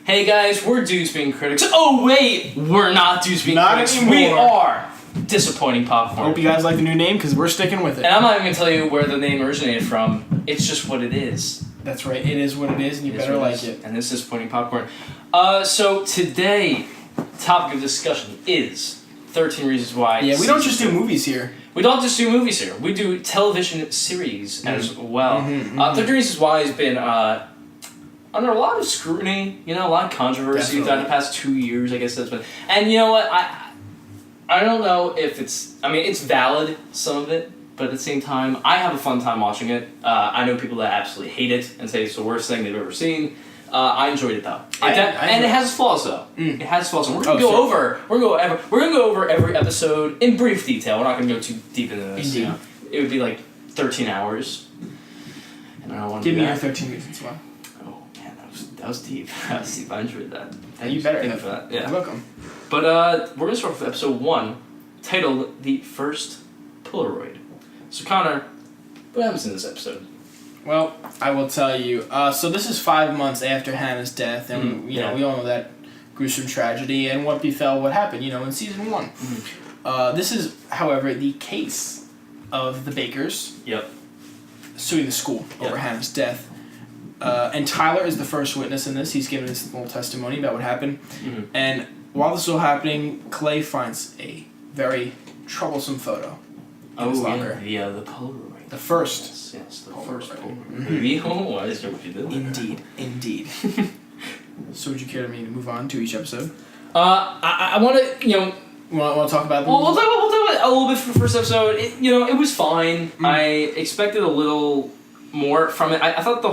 Hey guys, we're Dudes Being Critics. Oh wait, we're not Dudes Being Not Critics. anymore. We are Disappointing Popcorn. Hope you guys like the new name, because we're sticking with it. And I'm not even going to tell you where the name originated from. It's just what it is. That's right. It is what it is, and you better like it. And this is Disappointing Popcorn. So today, topic of discussion is 13 Reasons Why. Yeah, we don't just do movies here. We don't just do movies here. We do television series as well. 13 Reasons Why has been under a lot of scrutiny, a lot of controversy throughout the past 2 years, I guess that's been. And you know what? I don't know if it's valid, some of it, but at the same time, I have a fun time watching it. I know people that absolutely hate it and say it's the worst thing they've ever seen. I enjoyed it though, and it has flaws though. It has flaws. And we're gonna go over every episode in brief detail. We're not gonna go too deep into this. Indeed. It would be like 13 hours, and I don't want to. Give me your 13 reasons why. Oh man, that was deep. That was deep. I enjoyed that. Thank you better. Thank you for that. Yeah. You're welcome. But we're gonna start with episode 1, titled "The First Polaroid." So Connor, what happens in this episode? Well, I will tell you. So this is 5 months after Hannah's death, and we all know that gruesome tragedy and what happened, in season 1. This is, however, the case of the Bakers. Yep. Suing the school over Hannah's death. And Tyler is the first witness in this. He's giving his little testimony about what happened. And while this is all happening, Clay finds a very troublesome photo in his locker. Yeah, the Polaroid. The first. Yes, the first Polaroid. Oh, I see what you did. Indeed. So would you care to move on to each episode? I want to, Want to talk about them? Well, we'll talk about a little bit for the first episode. It was fine. I expected a little more from it. I thought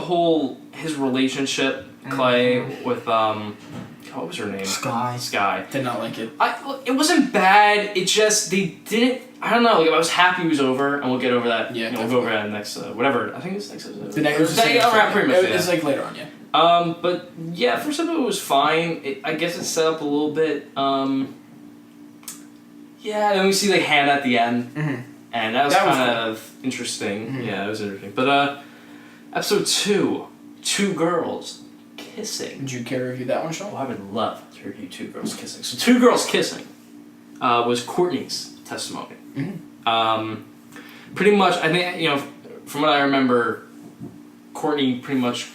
his relationship, Clay, with, what was her name? Sky. Did not like it. It wasn't bad. It just, they didn't, I don't know, I was happy it was over, and we'll get over that. Yeah, we'll go over that next, whatever, I think it's next episode. The next episode. Pretty much, It's like later on, yeah. But yeah, first episode was fine. I guess it set up a little bit, yeah, then we see Hannah at the end, and that was kind of interesting. Yeah, it was interesting. But episode 2, 2 girls kissing. Would you care to review that one, Sean? Oh, I would love to review 2 girls kissing. So 2 girls kissing was Courtney's testimony. Pretty much, I think, from what I remember, Courtney pretty much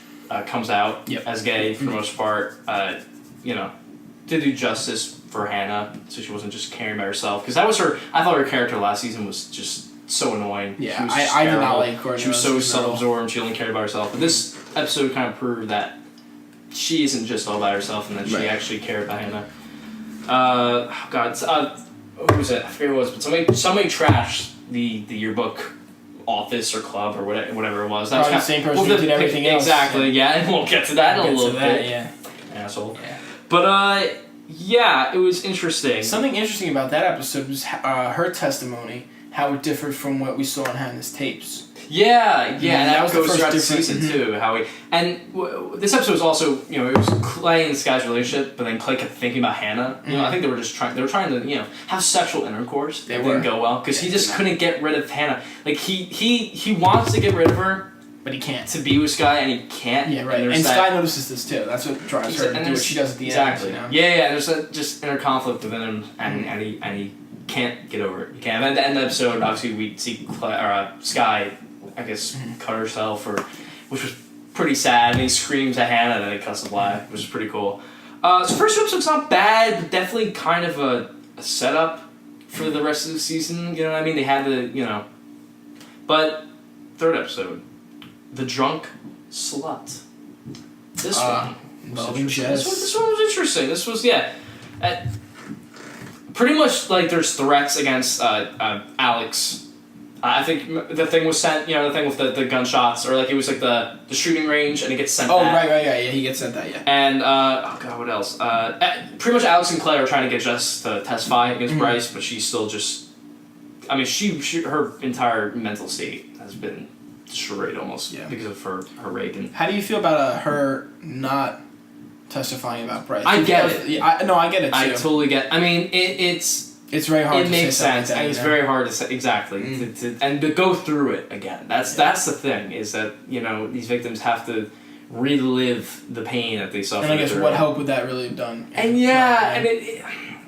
comes out as gay for the most part. To do justice for Hannah, so she wasn't just caring about herself. Because that was I thought her character last season was just so annoying. Yeah, I did not like Courtney. She was so self-absorbed, she only cared about herself. But this episode kind of proved that she isn't just all about herself, and that she actually cared about Hannah. Who was it? I forget who it was, but somebody trashed the yearbook office or club or whatever it was. That's the same person who did everything else. Exactly, yeah, and we'll get to that in a little bit. Yeah. Asshole. Yeah. But, yeah, it was interesting. Something interesting about that episode was her testimony, how it differed from what we saw on Hannah's tapes. Yeah, and that was the goes first throughout the difference. season too. This episode was also, it was Clay and Sky's relationship, but then Clay kept thinking about Hannah. I think they were trying to, have sexual intercourse. They didn't go well because he just couldn't get rid of Hannah. He wants to get rid of her, but he can't. To be with Sky, and he can't. Yeah, right. And Sky notices this too. That's what drives her to do what she does at the end. Exactly. Yeah. There's just inner conflict within him, and he can't get over it. He can't. And at the end of the episode, obviously we see Sky, I guess, cut herself, which was pretty sad. And he screams at Hannah, and then he cuts the black, which is pretty cool. So first episode's not bad, but definitely kind of a setup for the rest of the season. You know what I mean? They had the But third episode, the drunk slut. This one was interesting. This one was interesting. This was pretty much there's threats against Alex. I think the thing was sent, the thing with the gunshots, or it was the shooting range, and it gets sent. Oh, right, he gets sent that, yeah. And what else? Pretty much Alex and Claire are trying to get Jess to testify against Bryce, but she's still just. I mean, her entire mental state has been destroyed almost because of her rape. And how do you feel about her not testifying about Bryce? I get it. Yeah, I get it too. I totally get. I mean, it's very hard. It makes sense, and it's very hard to say and to go through it again. That's the thing, is that these victims have to relive the pain that they suffered. And I guess what help would that really have done? And yeah, and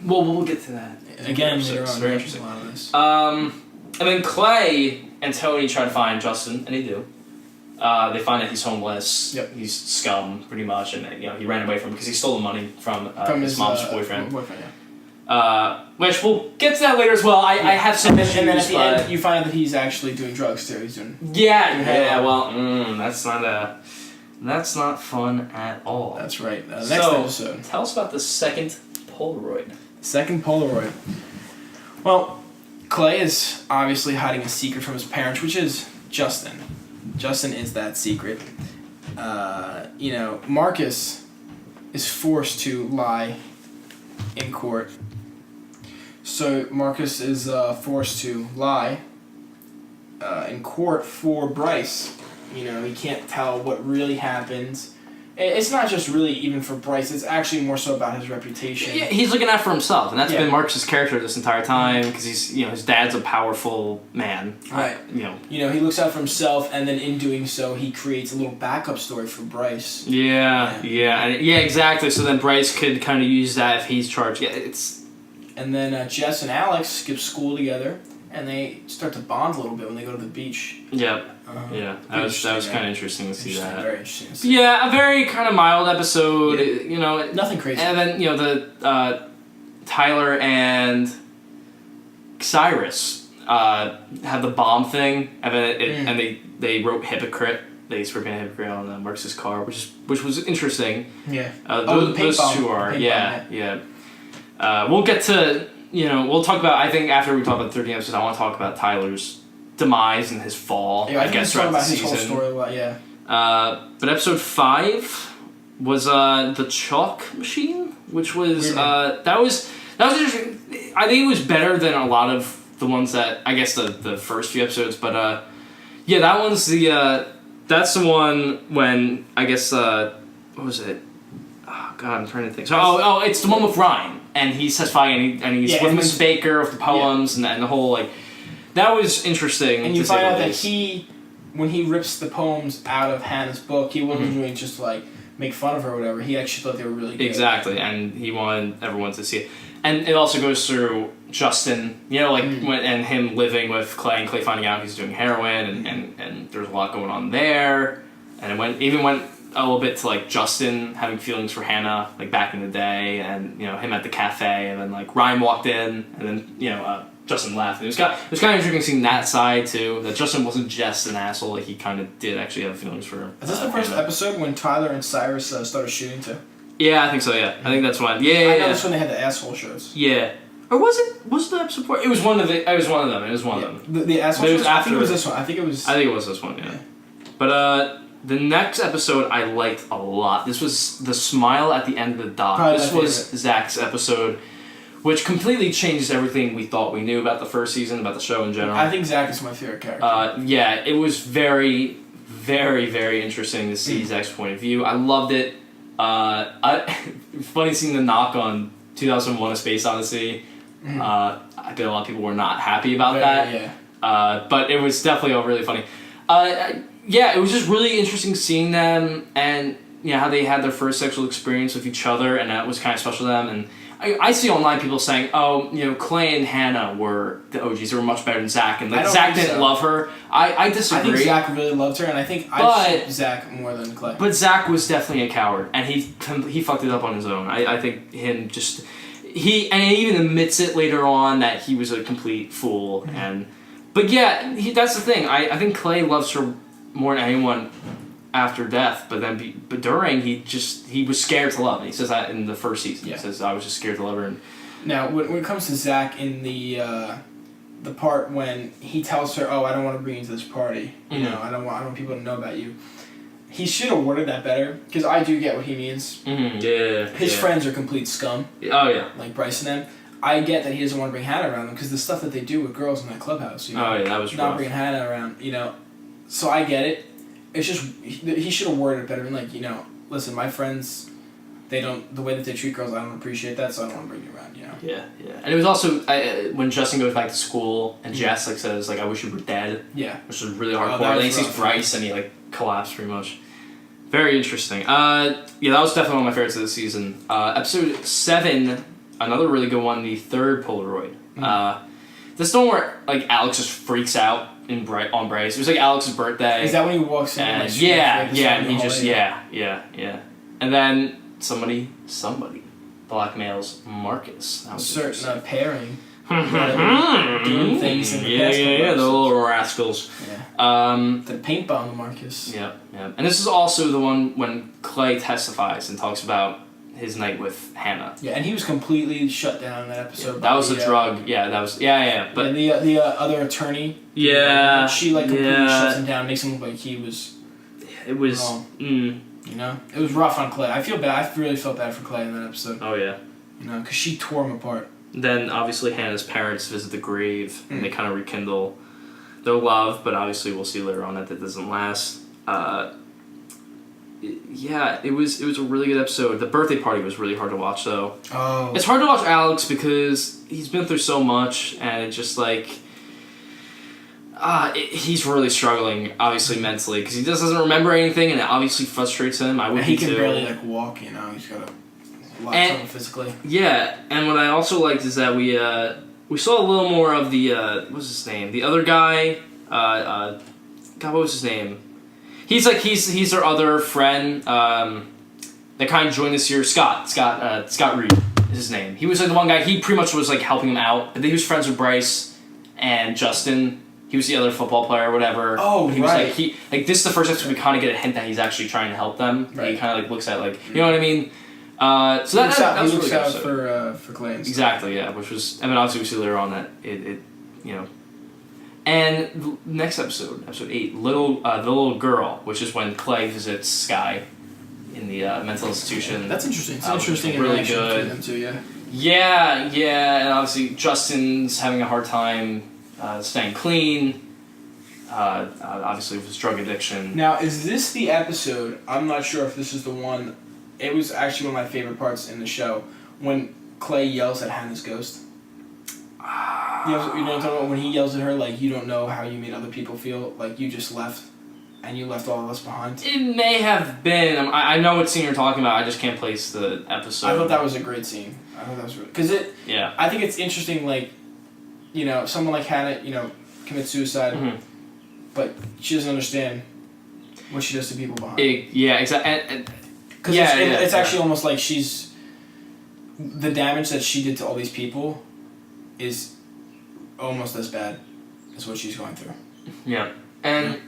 well, we'll get to that again. Later on. It's very interesting. A lot of this. And then Clay and Tony try to find Justin, and they do. They find that he's homeless. Yep. He's scum, pretty much, and he ran away from him because he stole the money from his mom's boyfriend. Which we'll get to that later as well. I have some issues, and then at the end, you find out that he's actually doing drugs too. He's doing well, that's not fun at all. That's right. Next episode. Tell us about the second Polaroid. Second Polaroid. Well, Clay is obviously hiding a secret from his parents, which is Justin. Justin is that secret. Marcus is forced to lie in court. So Marcus is forced to lie in court for Bryce. He can't tell what really happens. It's not just really even for Bryce. It's actually more so about his reputation. Yeah, he's looking out for himself, and that's been Marcus's character this entire time because he's, his dad's a powerful man. Right. He looks out for himself, and then in doing so, he creates a little backup story for Bryce. Yeah, exactly. So then Bryce could kind of use that if he's charged. Yeah, it's. And then Jess and Alex skip school together, and they start to bond a little bit when they go to the beach. Yep. That was kind of interesting to see that. Very interesting to see. Yeah, a very kind of mild episode. Yeah. Nothing crazy. And then the Tyler and Cyrus had the bomb thing, and then and they wrote hypocrite. They spray painted hypocrite on Marcus's car, which was interesting. Yeah. Those two are we'll get to we'll talk about. I think after we talk about the 13th episode, I want to talk about Tyler's demise and his fall. Yeah, I guess throughout the season. His whole story a lot, yeah. But episode 5 was the chalk machine, which was that was interesting. I think it was better than a lot of the ones that I guess the first few episodes. But that one's that's the one when I guess what was it? Oh God, I'm trying to think. So it's the one with Ryan, and he's testifying, and he's with Miss Baker with the poems and the whole That was interesting. And you find out that when he rips the poems out of Hannah's book, he wasn't doing just to make fun of her or whatever. He actually thought they were really good. Exactly, and he wanted everyone to see it. And it also goes through Justin, and him living with Clay, and Clay finding out he's doing heroin, and there's a lot going on there. And it went a little bit to Justin having feelings for Hannah, back in the day, and him at the cafe, and then Ryan walked in, and then Justin left. It was kind of interesting seeing that side too. That Justin wasn't just an asshole; he kind of did actually have feelings for her. Is this the first episode when Tyler and Cyrus started shooting too? Yeah, I think so. Yeah, I think that's one. Yeah, I know that's when they had the asshole shirts. Yeah, or was it? Was the episode 4? It was one of them. It was one of them. The asshole shirts. I think it was this one. I think it was this one. Yeah. But the next episode I liked a lot. This was the smile at the end of the dock. Probably this was Zach's episode, which completely changed everything we thought we knew about the first season, about the show in general. I think Zach is my favorite character. It was very, very, very interesting to see Zach's point of view. I loved it. Funny seeing the knock on 2001: A Space Odyssey. I bet a lot of people were not happy about that. Yeah. But it was definitely all really funny. It was just really interesting seeing them and how they had their first sexual experience with each other, and that was kind of special to them. And I see online people saying, Clay and Hannah were the OGs. They were much better than Zach, and Zach didn't love her. I disagree. I think Zach really loved her, and I think I ship Zach more than Clay. But Zach was definitely a coward, and he fucked it up on his own. I think him just he even admits it later on that he was a complete fool. But that's the thing. I think Clay loves her more than anyone after death, but during he was scared to love her. He says that in the first season. He says I was just scared to love her. And now when it comes to Zach in the part when he tells her, I don't want to bring you to this party, I don't want people to know about you, he should have worded that better, because I do get what he means. His friends are complete scum. Like Bryce and them. I get that he doesn't want to bring Hannah around them because the stuff that they do with girls in that clubhouse, that was not rough. bringing Hannah around, so I get it. It's just he should have worded it better and listen, my friends, they don't, the way that they treat girls, I don't appreciate that, so I don't want to bring you around, Yeah. And it was also when Justin goes back to school and Jess says I wish you were dead. Yeah. Which was really hardcore. And then he sees Bryce and he collapsed pretty much. Very interesting. Yeah, that was definitely one of my favorites of the season. Episode 7, another really good one, the third Polaroid. This is the one where like Alex just freaks out on Bryce. It was like Alex's birthday. Is that when he walks in? And and, like, and he just and then somebody blackmails Marcus. That a was certain pairing. doing things in the the little rascals. Yeah. The paint bomb, Marcus. Yeah. And this is also the one when Clay testifies and talks about his night with Hannah. Yeah, and he was completely shut down in that episode. That was the drug. Yeah, that was. Yeah. But and the other attorney. Yeah. She like completely shuts him down, makes him look like he was. It was. You know, it was rough on Clay. I feel bad. I really felt bad for Clay in that episode. Oh yeah. You know, because she tore him apart. Then obviously Hannah's parents visit the grave and they kind of rekindle their love, but obviously we'll see later on that doesn't last. It was a really good episode. The birthday party was really hard to watch though. Oh. It's hard to watch Alex because he's been through so much and it's just like he's really struggling obviously mentally because he just doesn't remember anything and it obviously frustrates him. I would he can barely like walk, you know. He's got a lot of trouble physically. Yeah, and what I also liked is that we saw a little more of the what's his name? The other guy. God, what was his name? He's our other friend. That kind of joined this year. Scott Reed is his name. He was like the one guy. He pretty much was like helping him out. But he was friends with Bryce and Justin. He was the other football player or whatever. Oh, he right. was like this is the first episode we kind of get a hint that he's actually trying to help them. Right. He kind of like looks at like you know what I mean. So that was really good for Clay. Exactly, yeah. Which was, I mean, obviously we see later on that it you know. And the next episode 8, the little girl, which is when Clay visits Sky in the mental institution. That's interesting. It's interesting really interaction good. between them too, yeah. Yeah, and obviously Justin's having a hard time staying clean. Obviously with his drug addiction. Now, is this the episode? I'm not sure if this is the one. It was actually one of my favorite parts in the show when Clay yells at Hannah's ghost. You know what I'm talking about? When he yells at her, like, you don't know how you made other people feel, like you just left, and you left all of us behind. It may have been. I know what scene you're talking about. I just can't place the episode. I thought that was a great scene. I thought that was really... Because it... Yeah. I think it's interesting, like, you know, someone like Hannah, you know, commits suicide, but she doesn't understand what she does to people behind. Exactly. Because it's actually almost like she's... The damage that she did to all these people is almost as bad as what she's going through. Yeah. And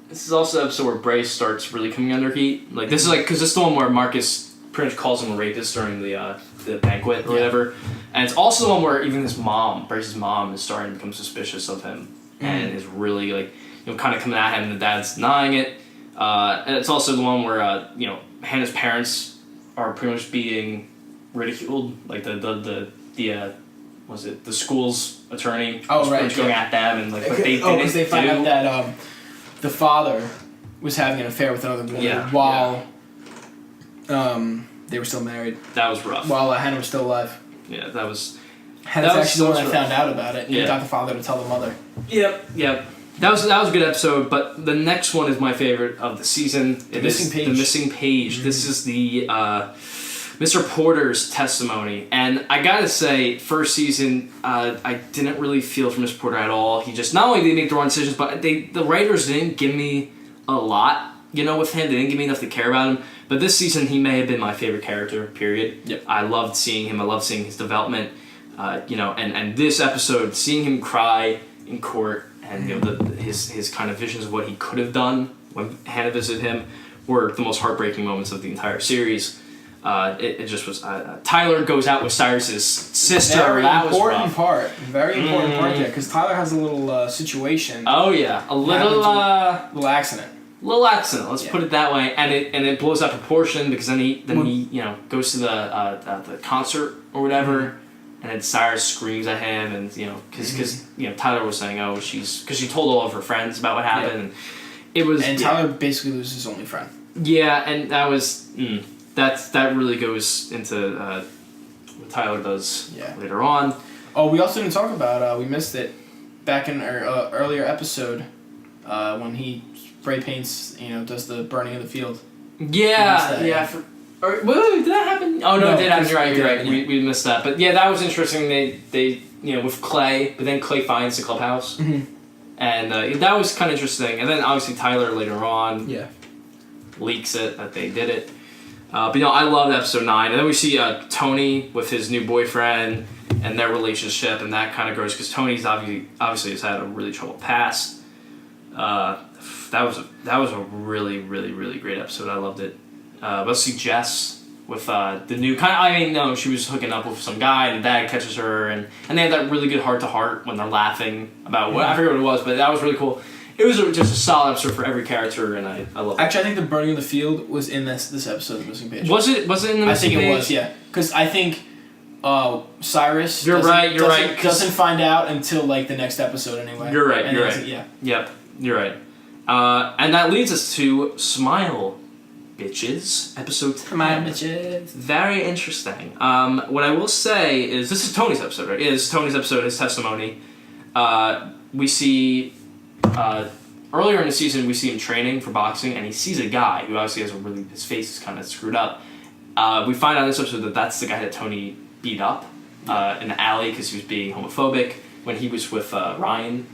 this is also the episode where Bryce starts really coming under heat. Like, this is like... Because this is the one where Marcus pretty much calls him a rapist during the banquet or whatever. And it's also the one where even his mom, Bryce's mom, is starting to become suspicious of him. And is really, like, you know, kind of coming at him and the dad's denying it. And it's also the one where, you know, Hannah's parents are pretty much being ridiculed. Like, the school's attorney was pretty much going at them and, like, but they didn't because they find out that the father was having an affair with another woman while they were still married. That was rough. While Hannah was still alive. Yeah, that was... Hannah's actually the one that found out about it. And Yeah. got the father to tell the mother. Yep. That was a good episode, but the next one is my favorite of the season. The Missing Page. The Missing Page. This is the Mr. Porter's testimony, and I gotta say, first season, I didn't really feel for Mr. Porter at all. He just not only did he make the wrong decisions, but the writers didn't give me a lot, you know, with him. They didn't give me enough to care about him. But this season, he may have been my favorite character. Period. Yep. I loved seeing him. I loved seeing his development. You know, and this episode, seeing him cry in court. And you know his kind of visions of what he could have done when Hannah visited him were the most heartbreaking moments of the entire series. It just was. Tyler goes out with Cyrus's sister. Very that was important rough. part. Very important part there, because Tyler has a little situation. Oh yeah, a little accident. Little accident. Let's put it that way, and it blows out proportion because then he you know goes to the concert or whatever. And then Cyrus screams at him, and you know, because you know Tyler was saying, "Oh, because she told all of her friends about what happened." And it was, and Tyler basically loses his only friend. Yeah, and that was that really goes into what Tyler does later on. Oh, we also didn't talk about. We missed it back in our earlier episode when he spray paints. You know, does the burning of the field. Yeah. Wait, did that happen? Oh no, it did happen. You're right. Yeah. We missed that, but yeah, that was interesting. They with Clay, but then Clay finds the clubhouse, and that was kind of interesting. And then obviously Tyler later on leaks it that they did it. But I loved episode 9, and then we see Tony with his new boyfriend and their relationship, and that kind of grows because Tony's obviously has had a really troubled past. That was a really, really, really great episode. I loved it. Let's see Jess with the new kind. She was hooking up with some guy, and the dad catches her, and they had that really good heart to heart when they're laughing about what I forget what it was, but that was really cool. It was just a solid episode for every character, and I love it. Actually, I think the burning of the field was in this episode of Missing Page. Was it in the Missing Page? I think it was, yeah. Because I think Cyrus You're right. Doesn't find out until like the next episode anyway. You're right. Yeah. Yep. You're right. And that leads us to Smile, Bitches, episode 10. Smile, bitches. Very interesting. What I will say is this is Tony's episode, right? It is Tony's episode, his testimony. We see earlier in the season we see him training for boxing, and he sees a guy who obviously has his face is kind of screwed up. We find out in this episode that that's the guy that Tony beat up in the alley because he was being homophobic when he was with Ryan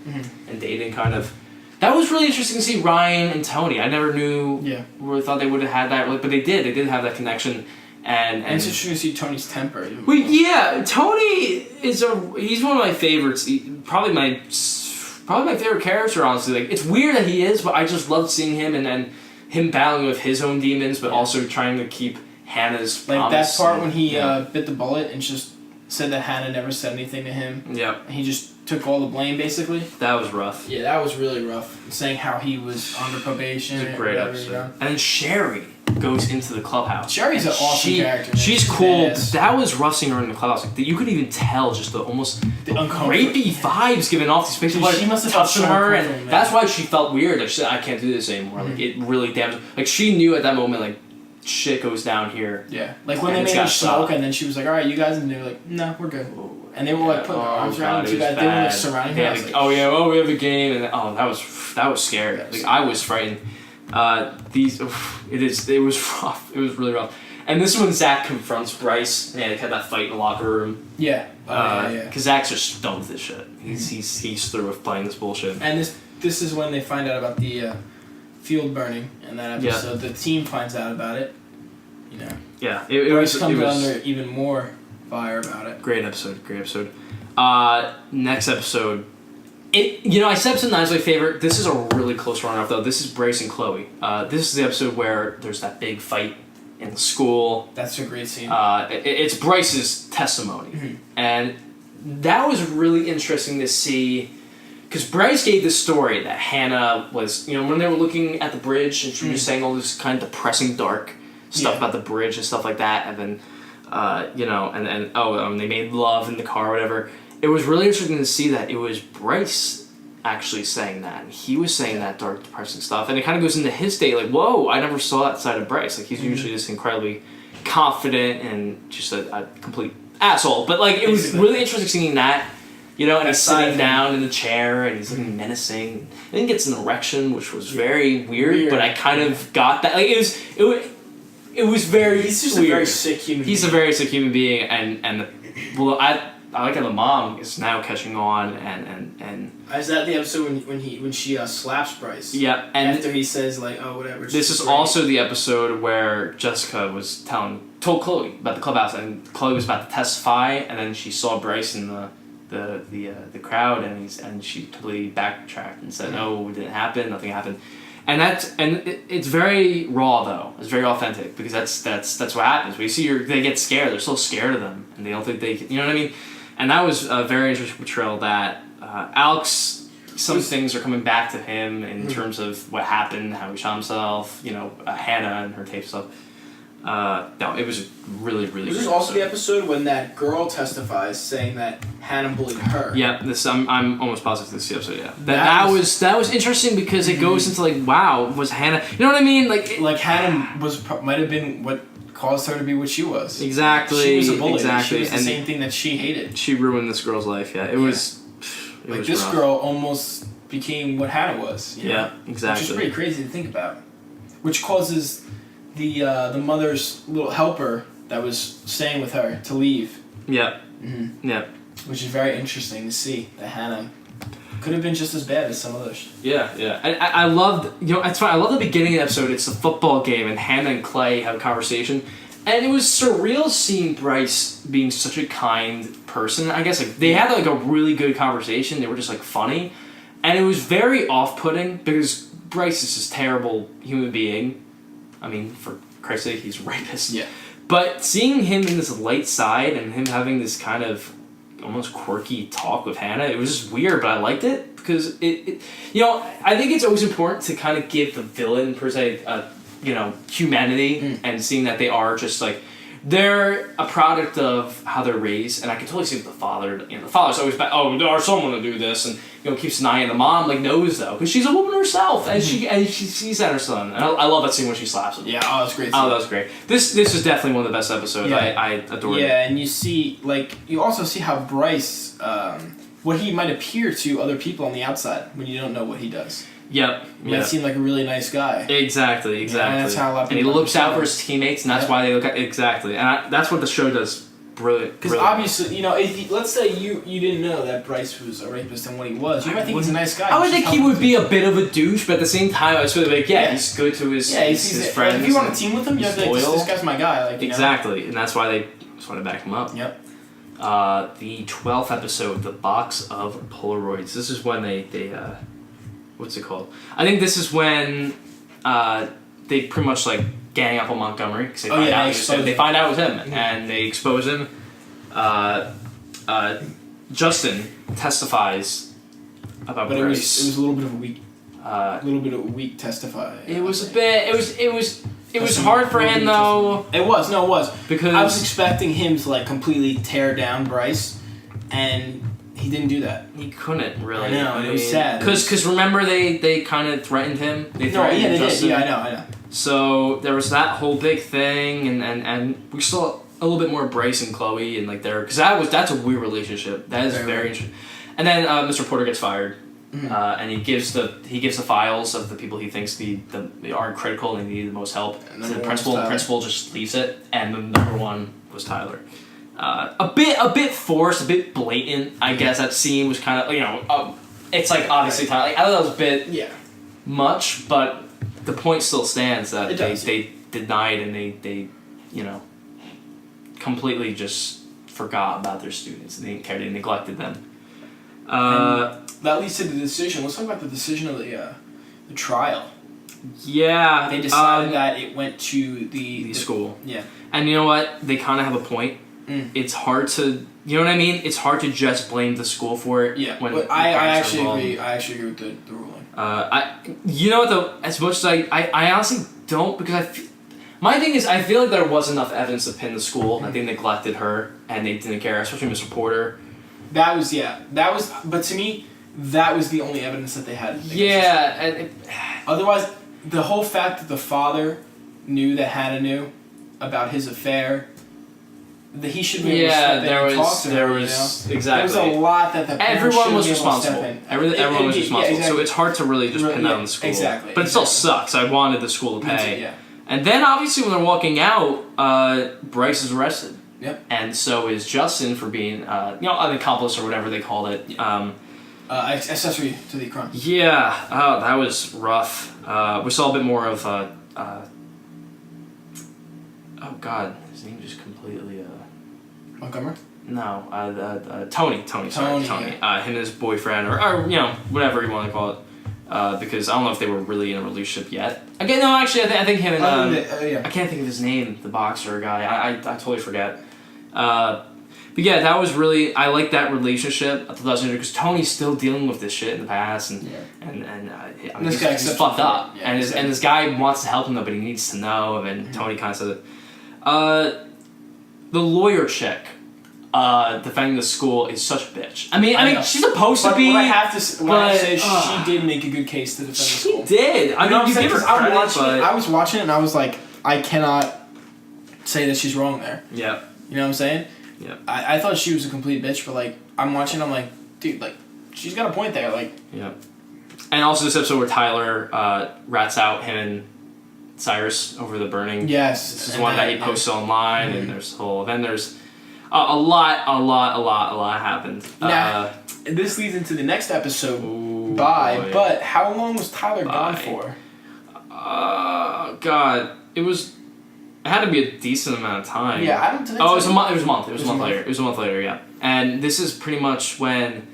and dating kind of. That was really interesting to see Ryan and Tony. I never knew or thought they would have had that, but they did. They did have that connection, and it's interesting to see Tony's temper. Tony he's one of my favorites. Probably my favorite character, honestly. Like, it's weird that he is, but I just loved seeing him and him battling with his own demons, but also trying to keep Hannah's promise. That part when he bit the bullet and just said that Hannah never said anything to him. Yep. And he just took all the blame, basically. That was rough. Yeah, that was really rough. Saying how he was under probation. It's a great episode. And then Sherry goes into the clubhouse. Sherry's an awesome character. She's cool. That was rough seeing her in the clubhouse. Like, you could even tell just the almost rapey vibes given off these pictures. She must have touching her, and that's why she felt weird. Like, she said, I can't do this anymore. Like, it really damaged. Like, she knew at that moment, like, shit goes down here. Yeah. Like, when they made her smoke, and then she was like, all right, you guys, and they were like, no, we're good. And they were like putting their arms around the two guys. They were like surrounding her. We have a game, and that was scary. Like, I was frightened. It was rough. It was really rough. And this is when Zach confronts Bryce. Yeah, they had that fight in the locker room. Yeah. Because Zach's just done with this shit. He's through with playing this bullshit. And this is when they find out about the field burning in that episode. Yeah. The team finds out about it. Yeah. Bryce comes under even more fire about it. Great episode. Next episode. I said episode 9 is my favorite. This is a really close runner-up, though. This is Bryce and Chloe. This is the episode where there's that big fight in the school. That's a great scene. It's Bryce's testimony. And that was really interesting to see, because Bryce gave the story that Hannah was, when they were looking at the bridge, and she was saying all this kind of depressing, dark stuff about the bridge and stuff like that, and then, they made love in the car or whatever. It was really interesting to see that it was Bryce actually saying that. And he was saying that dark, depressing stuff. And it kind of goes into his state, like, whoa, I never saw that side of Bryce. Like, he's usually just incredibly confident and just a complete asshole. But, like, it was really interesting seeing that, and he's sitting down in the chair and he's looking menacing. And then he gets an erection, which was very weird, but I kind of got that. Like, it was very He's just weird. a very sick human being. He's a very sick human being, and I like how the mom is now catching on, and is that the episode when she slaps Bryce? Yeah, and after he says like, oh, whatever. This is also the episode where Jessica was told Chloe about the clubhouse, and Chloe was about to testify, and then she saw Bryce in the crowd, and she completely backtracked and said, no, it didn't happen, nothing happened. And it's very raw though. It's very authentic because that's what happens. We see they get scared. They're so scared of them, and they don't think they can. You know what I mean? And that was a very interesting portrayal. That Alex, some things are coming back to him in terms of what happened, how he shot himself. Hannah and her tape stuff. No, it was a really, really. Was this also the episode when that girl testifies saying that Hannah bullied her? Yeah, I'm almost positive this is the episode. Yeah, that was interesting because it goes into like, wow, was Hannah? You know what I mean? Like Hannah might have been what caused her to be what she was. Exactly. She was a bully. Exactly. She was the same thing that she hated. She ruined this girl's life. Yeah, it was. Like this rough. Girl almost became what Hannah was. Yeah, exactly. Which is pretty crazy to think about. Which causes the mother's little helper that was staying with her to leave. Yeah. Mm-hmm. Yeah. Which is very interesting to see that Hannah could have been just as bad as some others. Yeah, yeah. And I loved, it's funny, I love the beginning of the episode. It's a football game, and Hannah and Clay have a conversation. And it was surreal seeing Bryce being such a kind person. I guess they had a really good conversation. They were just funny. And it was very off-putting because Bryce is this terrible human being. I mean, for Christ's sake, he's a rapist. Yeah. But seeing him in this light side and him having this kind of almost quirky talk with Hannah, it was just weird, but I liked it because it I think it's always important to kind of give the villain per se humanity and seeing that they are just they're a product of how they're raised, and I can totally see with the father. The father's always back. Oh, our son want to do this, and keeps an eye on the mom. Knows though, because she's a woman herself, and she sees that her son. And I love that scene when she slaps him. Yeah, oh, that's great. Oh, that was great. This is definitely one of the best episodes. Yeah. I adored it. Yeah, and you also see how Bryce, what he might appear to other people on the outside when you don't know what he does. Yep. He might seem like a really nice guy. Exactly. And that's how a lot of and he people looks out for his teammates, and that's why they look at exactly. And that's what the show does. Brilliant. Because obviously, if let's say you didn't know that Bryce was a rapist and what he was, you might think he's a nice guy. I would think he would be a bit of a douche, but at the same time, I was sort of he's good to his friends. If you want a team with him, you have to be this guy's my guy. Exactly, and that's why they just want to back him up. Yep. The 12th episode, The Box of Polaroids. This is when they what's it called? I think this is when they pretty much gang up on Montgomery because they find out it was him and they expose him. Justin testifies about but Bryce. It was a little bit of a weak testify. It was a bit. It was hard for him though. It was because I was expecting him to completely tear down Bryce, and he didn't do that. He couldn't really. I know, it was sad. Because remember they kind of threatened him. They did. Yeah, I know. So there was that whole big thing, and we saw a little bit more Bryce and Chloe and because that's a weird relationship. That is very interesting. And then Mr. Porter gets fired, and he gives the files of the people he thinks they are critical and they need the most help to the principal. The principal just leaves it, and the number one was Tyler. A bit forced, a bit blatant. I guess that scene was kind of it's obviously Tyler. I thought that was a bit much, but the point still stands that they denied and they completely just forgot about their students. They didn't care. They neglected them. That leads to the decision. Let's talk about the decision of the trial. Yeah, they decided that it went to the school. Yeah, and you know what? They kind of have a point. It's hard to, you know what I mean? It's hard to just blame the school for it. Yeah, but I actually agree. I actually agree with the ruling. You know what though? As much as I honestly don't, because my thing is I feel like there was enough evidence to pin the school that they neglected her and they didn't care, especially Mr. Porter. But to me, that was the only evidence that they had. Yeah, otherwise, the whole fact that the father knew that Hannah knew about his affair. That he should be able to step in and talk to her, exactly. There was a lot that the parents everyone was be able to responsible. step in. Everyone was responsible. Yeah, exactly. So it's hard to really just pin that on the school. Exactly. But it still sucks. I wanted the school to pay. Yeah. And then obviously when they're walking out, Bryce is arrested. Yep. And so is Justin for being an accomplice or whatever they called it. Accessory to the crime. Yeah. Oh, that was rough. We saw a bit more of oh God, his name just completely Montgomery? No, Tony. Yeah. Him and his boyfriend, or whatever you want to call it, because I don't know if they were really in a relationship yet. Again, no, actually, I think him and I can't think of his name, the boxer guy. I totally forget. But yeah, that was really, I like that relationship. I thought that was interesting because Tony's still dealing with this shit in the past, and I mean, he's fucked up, and this guy wants to help him though, but he needs to know, and Tony kind of said it. The lawyer chick defending the school is such a bitch. I mean, she's supposed to be. What I have to say is she did make a good case to defend the school. She did. I mean, you give her credit, I was watching it and I was like, I cannot say that she's wrong there. Yeah. You know what I'm saying? Yeah. I thought she was a complete bitch, but I'm watching, I'm like, dude, she's got a point there, Yeah. And also this episode where Tyler rats out him and Cyrus over the burning. Yes. This is one that he posted online, and there's then there's a lot happened. Now, this leads into the next episode. Ooh, Bye. But how long was Tyler gone for? God, it had to be a decent amount of time. Yeah, I don't think. Oh, it was a month. It was a month. It was a month later. It was a month later. Yeah, and this is pretty much when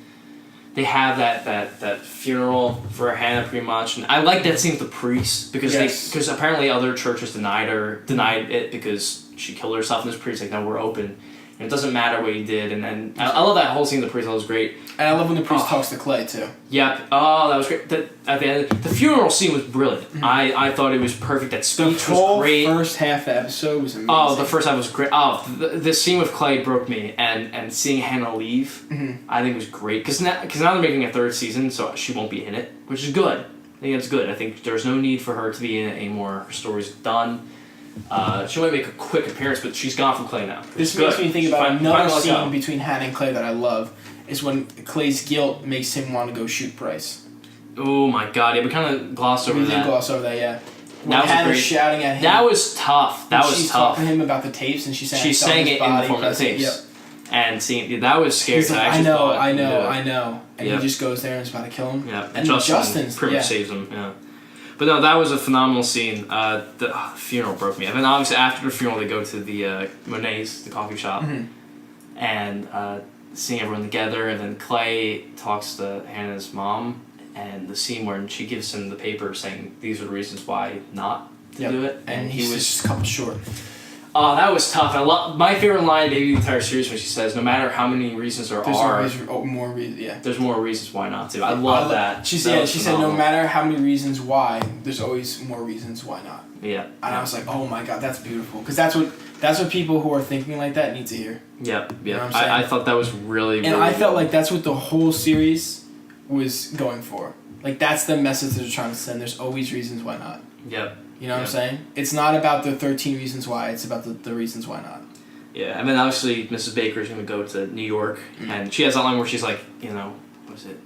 they have that funeral for Hannah, pretty much. And I like that scene with the priest because apparently other churches denied it because she killed herself, and this priest like, no, we're open. And it doesn't matter what you did, and then I love that whole scene with the priest. That was great. And I love when the priest talks to Clay too. Yep. Oh, that was great. At the end, the funeral scene was brilliant. Mm-hmm. I thought it was perfect. That speech was great. The first half of the episode was amazing. Oh, the first half was great. Oh, the scene with Clay broke me, and seeing Hannah leave, I think was great. Because now they're making a third season, so she won't be in it, which is good. I think that's good. I think there's no need for her to be in it anymore. Her story's done. She might make a quick appearance, but she's gone from Clay now. This makes me think about another scene between Hannah and Clay that I love. Is when Clay's guilt makes him want to go shoot Bryce. Oh my God! Yeah, we kind of glossed over that. We did gloss over that, yeah. When Hannah's shouting at him. That was tough. She's talking to him about the tapes, and she's saying it in the form of the tapes. Yep. And seeing that was scary. He's like, I know. And he just goes there and is about to kill him. Yeah, and Justin pretty much saves him. Yeah. But no, that was a phenomenal scene. The funeral broke me. And then obviously after the funeral, they go to the Monet's, the coffee shop, and seeing everyone together. And then Clay talks to Hannah's mom, and the scene where she gives him the paper saying these are the reasons why not to do it, and he was just a couple short. Oh, that was tough. I love my favorite line, maybe the entire series, when she says, "No matter how many reasons there's more reasons why not to." I love that. She said, "No matter how many reasons why, there's always more reasons why not." Yeah. And I was like, "Oh my God, that's beautiful," because that's what people who are thinking like that need to hear. Yep. Yeah. You know I thought that was really. And I felt like that's what the whole series was going for. Like that's the message they're trying to send. There's always reasons why not. Yep. You know what I'm saying? It's not about the 13 reasons why. It's about the reasons why not. Yeah, and then obviously Mrs. Baker's going to go to New York, and she has that line where she's like, what was it?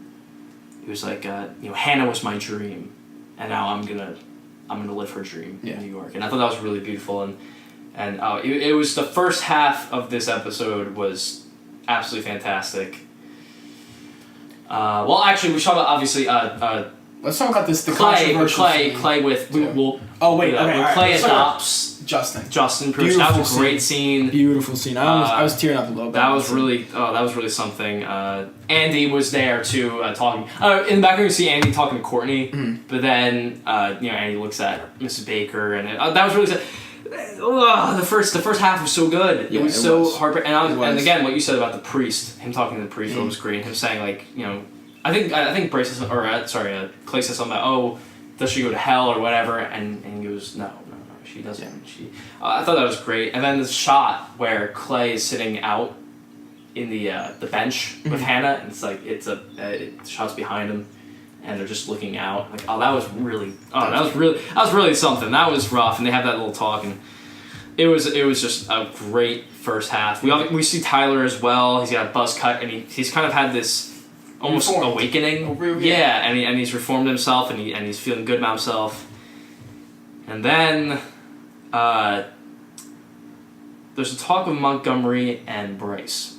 It was like, Hannah was my dream, and now I'm gonna live her dream in New York. And I thought that was really beautiful, and it was the first half of this episode was absolutely fantastic. Well, actually, we should talk about obviously. Let's talk about this. Clay with Clay adopts Justin. That was a great scene. Beautiful scene. I was tearing up a little bit. That was really something. Andy was there too, talking. In the background, you see Andy talking to Courtney, but then Andy looks at Mrs. Baker, and that was really. The first half was so good. It was so heartbreaking. And again, what you said about the priest, him talking to the priest, was great. Him saying I think Clay says something about, does she go to hell or whatever, and he goes, no, she doesn't. I thought that was great. And then the shot where Clay is sitting out in the bench with Hannah, and it's like the shot's behind him, and they're just looking out. Like, that was really something. That was rough, and they have that little talk, and it was just a great first half. We see Tyler as well. He's got a buzz cut, and he's kind of had this almost awakening. Yeah, and he's reformed himself, and he's feeling good about himself. And then there's a talk of Montgomery and Bryce,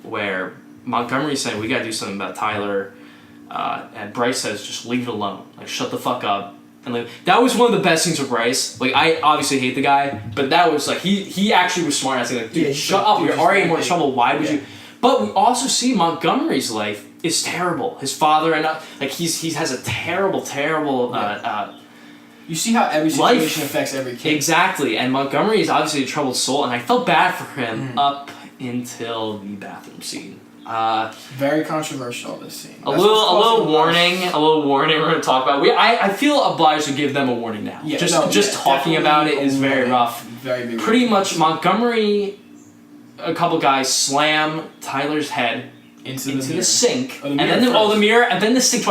where Montgomery's saying we gotta do something about Tyler, and Bryce says just leave it alone, like shut the fuck up. And like that was one of the best scenes with Bryce. Like I obviously hate the guy, but that was like he actually was smart. I was like, dude, shut up. You're already in more trouble. Why would you? But we also see Montgomery's life is terrible. His father and he has a terrible. You see how every situation affects every kid. Exactly, and Montgomery is obviously a troubled soul, and I felt bad for him up until the bathroom scene. Very controversial, this scene. A little warning. We're going to talk about. I feel obliged to give them a warning now. Yeah, just talking about it is very rough. Very big. Pretty much, Montgomery, a couple guys slam Tyler's head into the sink, and then the mirror, and then the sink.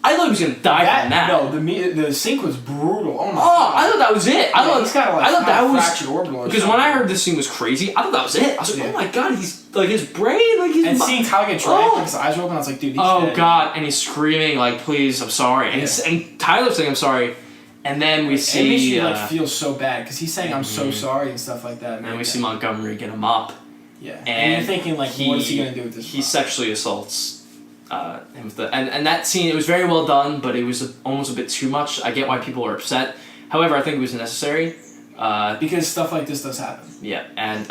I thought he was gonna die from that. No, the sink was brutal. Oh my God. I thought that was it. I thought that was fractured orbital. Because when I heard this scene was crazy, I thought that was it. I was like, oh my God, he's like his brain, like his. And seeing Tyler get dragged, his eyes were open, I was like, dude, he's dead. God, and he's screaming like, please, I'm sorry, and Tyler's saying I'm sorry, And then we see... It makes you like feel so bad because he's saying I'm so sorry and stuff like that. And then we see Montgomery get him up. Yeah. And you're thinking like, what is he gonna do with this? He sexually assaults him with and that scene, it was very well done, but it was almost a bit too much. I get why people are upset. However, I think it was necessary. Because stuff like this does happen. Yeah, and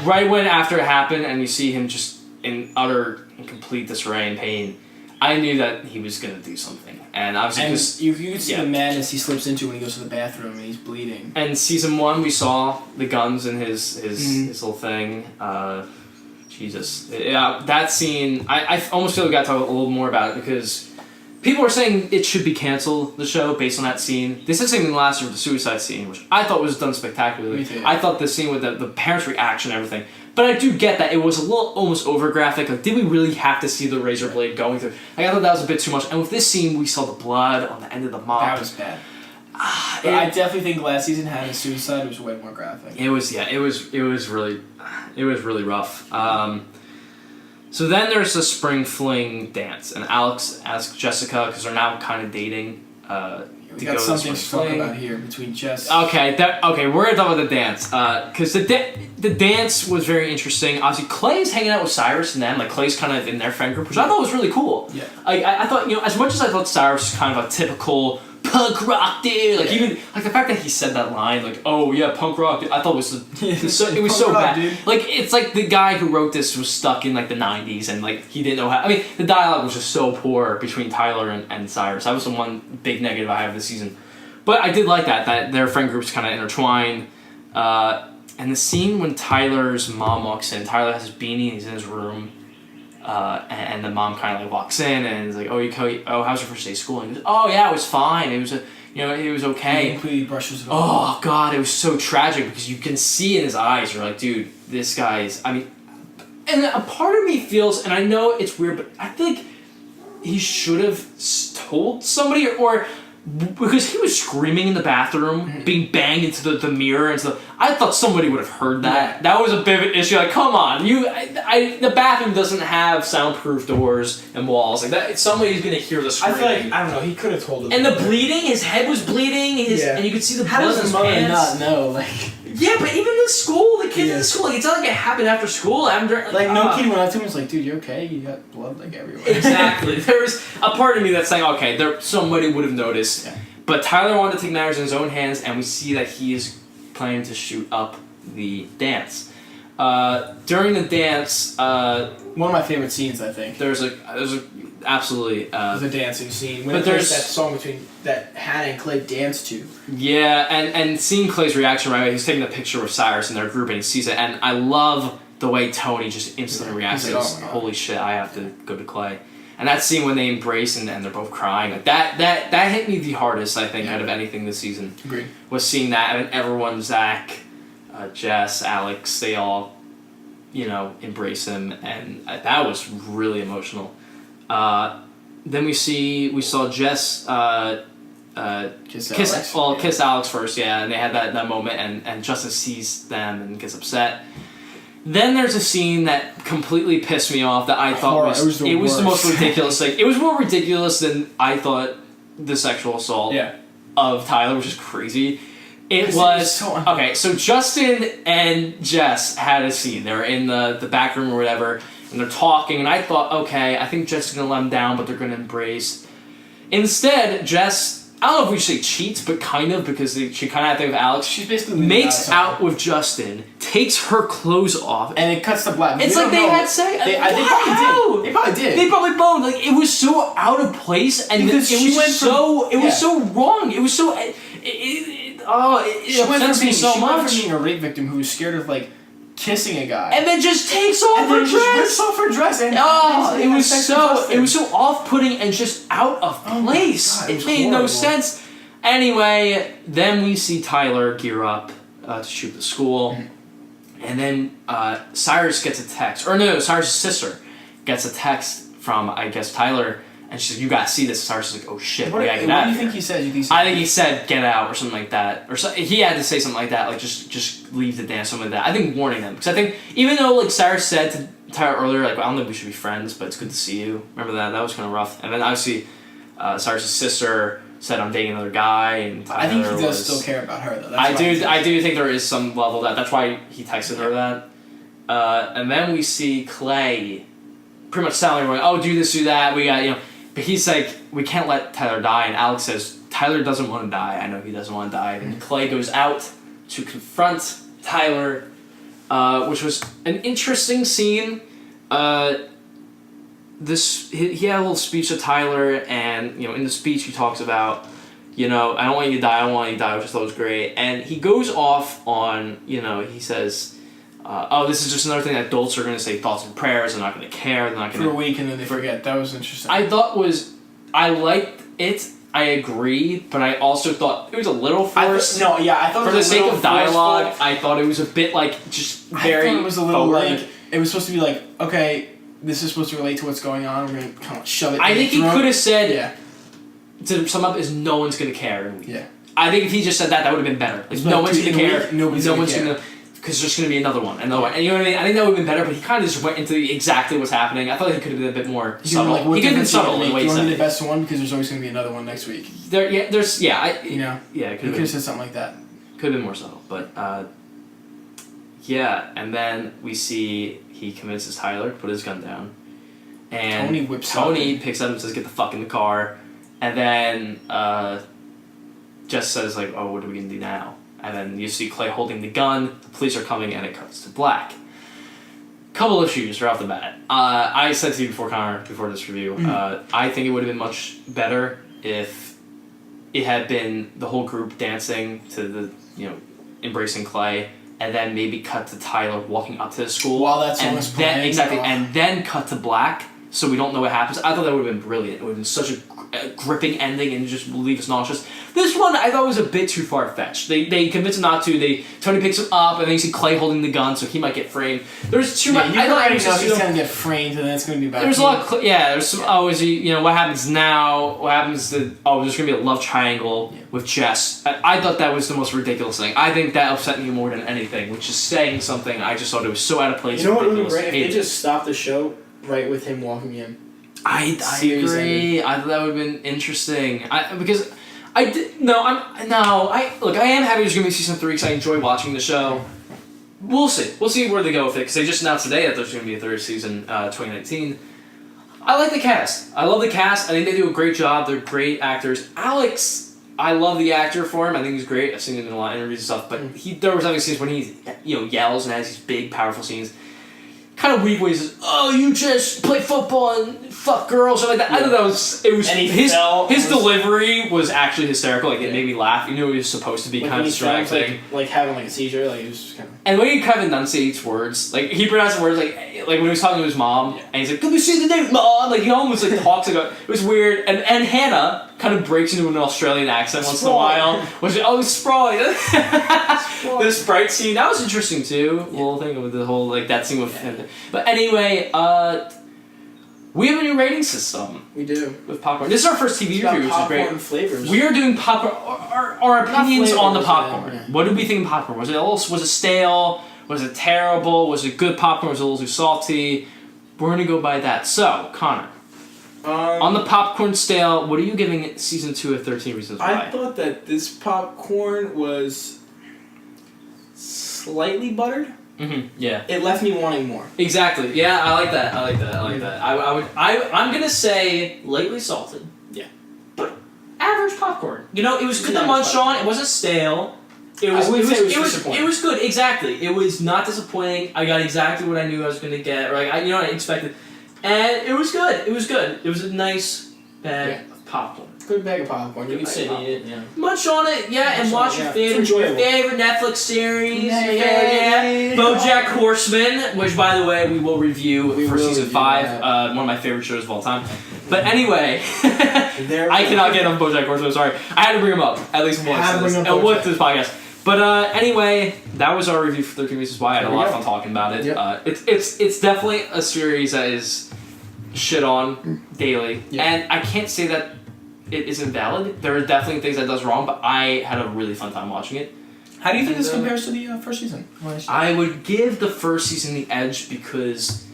right when after it happened, and you see him just in utter and complete disarray and pain, I knew that he was gonna do something, and obviously you could see the madness he slips into when he goes to the bathroom and he's bleeding. And season 1, we saw the guns in his little thing. Jesus, that scene, I almost feel we got to talk a little more about it because people are saying it should be canceled, the show, based on that scene. This isn't even the last of the suicide scene, which I thought was done spectacularly. Me too. I thought the scene with the parents' reaction and everything. But I do get that it was a little almost over graphic. Like, did we really have to see the razor blade going through? Like, I thought that was a bit too much. And with this scene, we saw the blood on the end of the mop. That was bad. But I definitely think last season had a suicide was way more graphic. It was really rough. So then there's the spring fling dance, and Alex asks Jessica, because they're now kind of dating, we got something to talk about here between Jess. Okay, we're gonna talk about the dance, because the dance was very interesting. Obviously, Clay's hanging out with Cyrus and them, like Clay's kind of in their friend group, which I thought was really cool. Yeah. I thought, as much as I thought Cyrus was kind of a typical punk rock dude, like even like the fact that he said that line, like, oh yeah, punk rock dude, I thought it was so bad. Dude. Like, it's like the guy who wrote this was stuck in like the 90s and like he didn't know how. I mean, the dialogue was just so poor between Tyler and Cyrus. That was the one big negative I have this season. But I did like that their friend groups kind of intertwined. And the scene when Tyler's mom walks in, Tyler has his beanie, he's in his room. And the mom kind of like walks in and is like, how's your first day of school? And he goes, oh yeah, it was fine. It was it was okay. He completely brushes it off. Oh god, it was so tragic because you can see in his eyes. You're like, dude, this guy's. I mean, and a part of me feels, and I know it's weird, but I think he should have told somebody or. Because he was screaming in the bathroom, being banged into the mirror and stuff. I thought somebody would have heard that. Yeah. That was a bit of an issue. Like, come on, the bathroom doesn't have soundproof doors and walls like that. Somebody's gonna hear the screaming. I feel like I don't know. He could have told him. And the bleeding, his head was bleeding. And you could see the blood in his pants. How does the mother not know? Like. Yeah, but even the school, the kids in the school, like, it's not like it happened after school. No kid went up to him and was like, dude, you okay? You got blood like everywhere. Exactly. There was a part of me that's saying, okay, somebody would have noticed. Yeah. But Tyler wanted to take matters in his own hands, and we see that he is planning to shoot up the dance. During the dance, one of my favorite scenes, I think. There's absolutely. There's a dancing scene. When there's that song that Hannah and Clay dance to. Yeah, and seeing Clay's reaction right away, he's taking a picture with Cyrus in their group and he sees it, and I love the way Tony just instantly reacts to this. Holy shit, I have to go to Clay. And that scene when they embrace and they're both crying, like that hit me the hardest, I think, out of anything this season. Agreed. Was seeing that, and everyone, Zach, Jess, Alex, they all, embrace him, and that was really emotional. Then we saw Jess kiss Alex first, yeah, and they had that moment, and Justin sees them and gets upset. Then there's a scene that completely pissed me off that I thought was the most ridiculous thing. It was more ridiculous than I thought the sexual assault of Tyler, which is crazy. It was okay. So Justin and Jess had a scene. They were in the back room or whatever, and they're talking. And I thought, okay, I think Jess is gonna let him down, but they're gonna embrace. Instead, Jess, I don't know if we should say cheats, but kind of, because she kind of had to with Alex. She's basically makes out with Justin, takes her clothes off, and it cuts the black. It's like they had sex. They probably did. They probably boned. Like, it was so out of place, and it was so wrong. It was so. It upsets me so much. She went from being a rape victim who was scared of kissing a guy, and then just takes off her dress. Just rips off her dress, and it was so off-putting and just out of place. God, it made no sense. Anyway, then we see Tyler gear up to shoot the school, and then Cyrus gets a text, Cyrus' sister gets a text from, I guess, Tyler. And she said, you gotta see this. Cyrus is like, oh shit, we gotta get out of here. What do you think he said? I think he said, get out, or something like that. Or he had to say something like that, like, just leave the dance, something like that. I think warning them. Because I think, even though, Cyrus said to Tyler earlier, I don't think we should be friends, but it's good to see you. Remember that? That was kind of rough. And then, obviously, Cyrus' sister said I'm dating another guy, and Tyler I think he does was, still care about her though. That's I why do. I do think there is some level of that. That's why he texted her that. And then we see Clay, pretty much telling everyone, "Oh, do this, do that. We got But he's like, "We can't let Tyler die." And Alex says, "Tyler doesn't want to die. I know he doesn't want to die." And Clay goes out to confront Tyler, which was an interesting scene. He had a little speech to Tyler, and in the speech he talks about, I don't want you to die, I don't want you to die, which I thought was great. And he goes off on, he says, this is just another thing that adults are going to say thoughts and prayers, they're not going to care, they're not going to... For a week and then they forget. That was interesting. I liked it, I agree, but I also thought it was a little forced. I thought for the sake of dialogue, I thought it was a bit just very I thought it was a little forward. it was supposed to be okay, this is supposed to relate to what's going on, we're going to kind of shove it I think he could have said... Yeah. To sum up, is no one's gonna care in a week. Yeah. I think if he just said that would have been better. No one's gonna care. Nobody's gonna care. Because there's gonna be another one, and you know what I mean. I think that would have been better, but he kind of just went into exactly what's happening. I thought he could have been a bit more subtle. He could have been subtle in the way he said said the it. best one because there's always gonna be another one next week. It could have said something like that. Could have been more subtle, but and then we see he convinces Tyler to put his gun down, and Tony picks up and says, "Get the fuck in the car." And then Jess says, "Oh, what are we going to do now?" And then you see Clay holding the gun, the police are coming, and it cuts to black. Couple issues right off the bat. I said to you before, Connor, before this review, I think it would have been much better if it had been the whole group dancing to the, embracing Clay, and then maybe cut to Tyler walking up to the school. While that song was playing. Exactly, and then cut to black, so we don't know what happens. I thought that would have been brilliant. It would have been such a gripping ending and just leave us nauseous. This one I thought was a bit too far-fetched. They convinced him not to. Tony picks him up, and then you see Clay holding the gun, so he might get framed. There's too much. I thought he's going to get framed, and then it's going to be bad. There's a lot of... there's some... is he... what happens now? What happens to... there's going to be a love triangle with Jess. I thought that was the most ridiculous thing. I think that upset me more than anything, which is saying something. I just thought it was so out of place. You know what would be great? If they just stopped the show right with him walking in. I agree. I thought that would have been interesting. I am happy there's gonna be season 3 because I enjoy watching the show. We'll see. We'll see where they go with it because they just announced today that there's gonna be a 3rd season, 2019. I like the cast. I love the cast. I think they do a great job. They're great actors. Alex, I love the actor for him. I think he's great. I've seen him in a lot of interviews and stuff. But there was other scenes when he yells and has these big, powerful scenes. Kind of weak when he says, "Oh, you just play football and fuck girls," something like that. Yeah. I thought that was his delivery was actually hysterical. It made me laugh. You knew it was supposed to be kind of distracting. Like having a seizure. It was just kind of. And when he kind of enunciates words, he pronounced words like when he was talking to his mom, and he's like, "Good to see the day, Mom." He almost talks about. It was weird. And Hannah kind of breaks into an Australian accent once in a while, which sprawling. The Sprite scene that was interesting too. Yeah. Little thing with the whole that scene with him. But anyway, we have a new rating system. We do with popcorn. This is our first TV review, which is great. Flavors. We are doing popcorn. Our opinions on the popcorn. Yeah. What did we think of popcorn? Was it stale? Was it terrible? Was it good popcorn? Was it a little too salty? We're gonna go by that. So, Connor. On the popcorn scale, what are you giving it season 2 of 13 Reasons Why? I thought that this popcorn was slightly buttered. Mm-hmm. Yeah. It left me wanting more. Exactly. Yeah, I like that. I'm gonna say lightly salted. Yeah. But average popcorn. It was good to munch on. It wasn't stale. It was good. Exactly. It was not disappointing. I got exactly what I knew I was gonna get. Or I expected. And it was good. It was good. It was a nice bag of popcorn. Good bag of popcorn. You can sit and eat it. Yeah. Munch on it, and watch your favorite Netflix series. BoJack Horseman, which by the way we will review for season 5. One of my favorite shows of all time. But anyway, I cannot get on BoJack Horseman. Sorry, I had to bring him up at least once. With this podcast. But anyway, that was our review for 13 Reasons Why. I had a lot of fun talking about it. Yep. It's definitely a series that is shit on daily, and I can't say that it isn't valid. There are definitely things that it does wrong, but I had a really fun time watching it. How do you think this compares to the first season? I would give the first season the edge because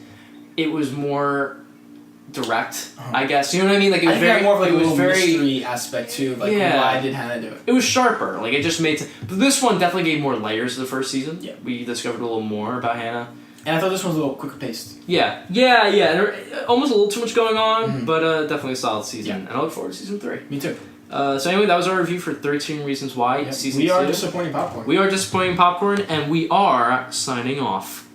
it was more direct, I guess. You know what I mean? Like it I was think very more of like it a was little very mystery aspect too. Like why did Hannah do it? It was sharper. Like it just made. But this one definitely gave more layers to the first season. Yeah. We discovered a little more about Hannah. And I thought this one was a little quicker paced. Yeah. Almost a little too much going on, but definitely a solid season. And I look forward to season 3. Me too. So anyway, that was our review for 13 Reasons Why, season 2. We are disappointing popcorn. We are disappointing popcorn, and we are signing off.